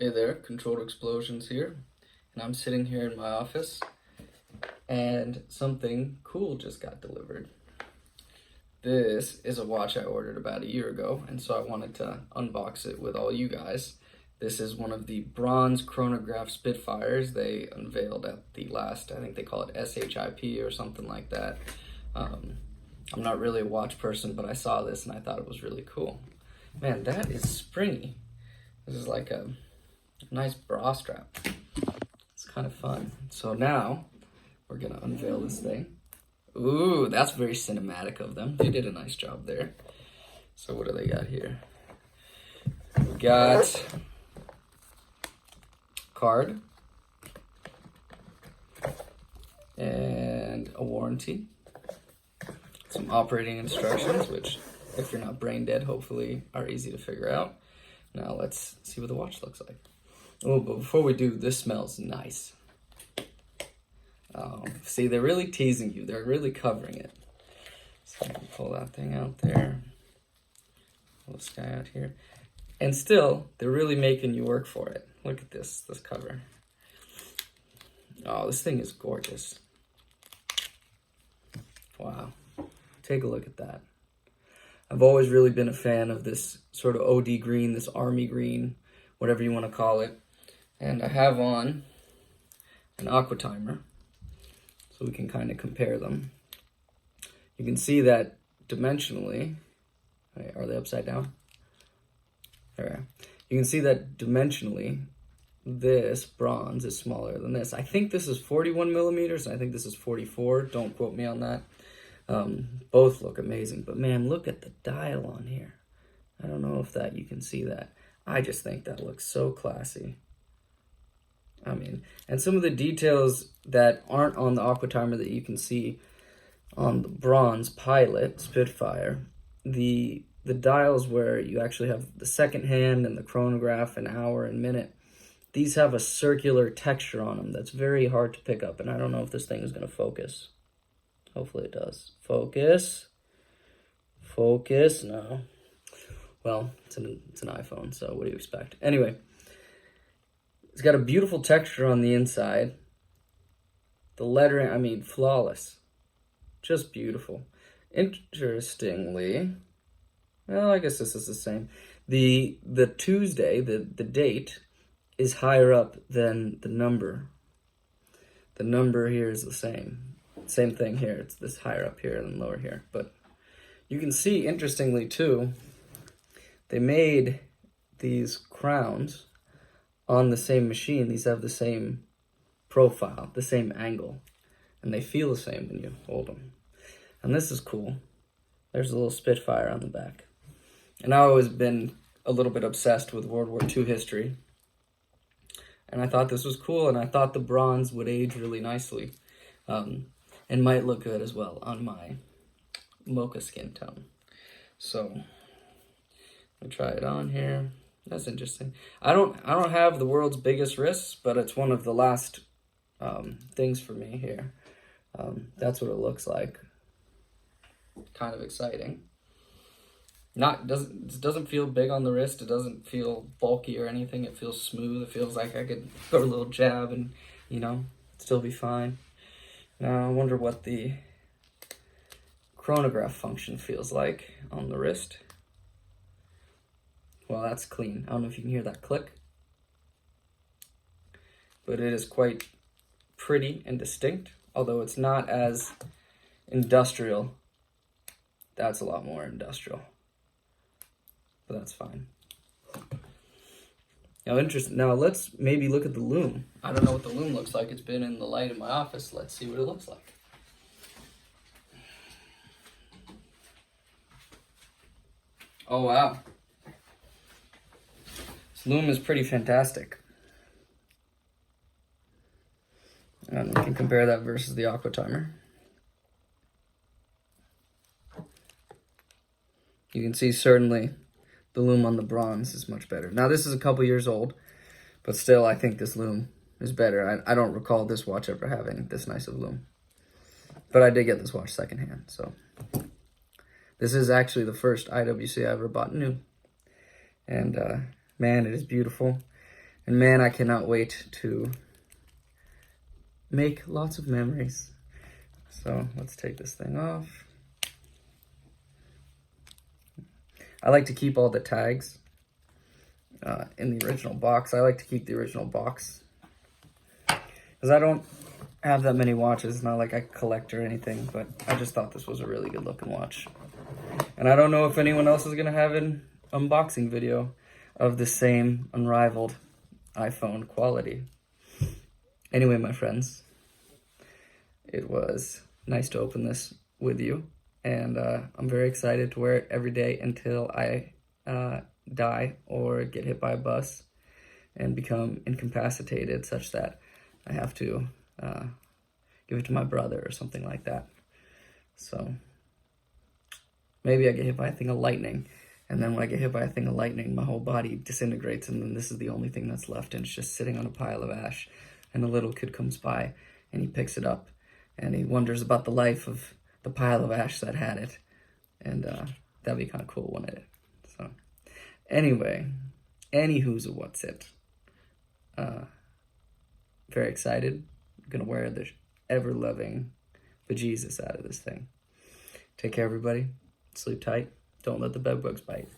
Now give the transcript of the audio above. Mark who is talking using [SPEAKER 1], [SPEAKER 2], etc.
[SPEAKER 1] Hey there, Controlled Explosions here, and I'm sitting here in my office, and something cool just got delivered. This is a watch I ordered about a year ago, and so I wanted to unbox it with all you guys. This is one of the bronze Chronograph Spitfires they unveiled at the last, I think they call it SHIP or something like that. I'm not really a watch person, but I saw this and I thought it was really cool. Man, that is springy. This is like a nice bra strap. It's kind of fun. So now we're gonna unveil this thing. Ooh, that's very cinematic of them. They did a nice job there. So what do they got here? We got card and a warranty. Some operating instructions, which if you're not brain dead, hopefully are easy to figure out. Now let's see what the watch looks like. Oh, but before we do, this smells nice. See, they're really teasing you. They're really covering it. So I'm gonna pull that thing out there. Pull this guy out here. And still, they're really making you work for it. Look at this cover. Oh, this thing is gorgeous. Wow. Take a look at that. I've always really been a fan of this sort of OD green, this army green, whatever you want to call it. And I have on an aqua timer, so we can kind of compare them. You can see that dimensionally, wait, are they upside down? There. You can see that dimensionally, this bronze is smaller than this. I think this is 41 millimeters, and I think this is 44. Don't quote me on that. Both look amazing, but man, look at the dial on here. I don't know if that you can see that. I just think that looks so classy. I mean, and some of the details that aren't on the aqua timer that you can see on the bronze Pilot Spitfire, the dials where you actually have the second hand and the chronograph and hour and minute, these have a circular texture on them that's very hard to pick up, and I don't know if this thing is going to focus. Hopefully it does. Focus. Focus. No. Well, it's an iPhone, so what do you expect? Anyway, it's got a beautiful texture on the inside. The lettering, I mean, flawless. Just beautiful. Interestingly, well, I guess this is the same. The Tuesday, the date, is higher up than the number. The number here is the same. Same thing here. It's this higher up here than lower here. But you can see, interestingly, too, they made these crowns on the same machine. These have the same profile, the same angle, and they feel the same when you hold them. And this is cool. There's a little Spitfire on the back. And I've always been a little bit obsessed with World War II history. And I thought this was cool, and I thought the bronze would age really nicely. And might look good as well on my mocha skin tone. So I'll try it on here. That's interesting. I don't have the world's biggest wrists, but it's one of the last things for me here. That's what it looks like. Kind of exciting. Doesn't feel big on the wrist. It doesn't feel bulky or anything. It feels smooth. It feels like I could go a little jab and, still be fine. Now I wonder what the chronograph function feels like on the wrist. Well, that's clean. I don't know if you can hear that click, but it is quite pretty and distinct, although it's not as industrial. That's a lot more industrial, but that's fine. Now let's maybe look at the loom. I don't know what the loom looks like. It's been in the light in my office. Let's see what it looks like. Oh, wow. This loom is pretty fantastic. And we can compare that versus the aqua timer. You can see certainly the loom on the bronze is much better. Now, this is a couple years old, but still, I think this loom is better. I don't recall this watch ever having this nice of loom. But I did get this watch secondhand, so. This is actually the first IWC I ever bought new. And, man, it is beautiful. And man, I cannot wait to make lots of memories. So let's take this thing off. I like to keep all the tags in the original box. I like to keep the original box because I don't have that many watches. Not like I collect or anything, but I just thought this was a really good looking watch. And I don't know if anyone else is gonna have an unboxing video of the same unrivaled iPhone quality. Anyway, my friends, it was nice to open this with you, and I'm very excited to wear it every day until I die or get hit by a bus and become incapacitated such that I have to give it to my brother or something like that. So maybe I get hit by a thing of lightning, and then when I get hit by a thing of lightning, my whole body disintegrates, and then this is the only thing that's left, and it's just sitting on a pile of ash, and a little kid comes by, and he picks it up, and he wonders about the life of the pile of ash that had it, and that'd be kind of cool, wouldn't it? So anyway, anywho's a what's it. Very excited. I'm gonna wear the ever-loving bejesus out of this thing. Take care, everybody. Sleep tight. Don't let the bed bugs bite.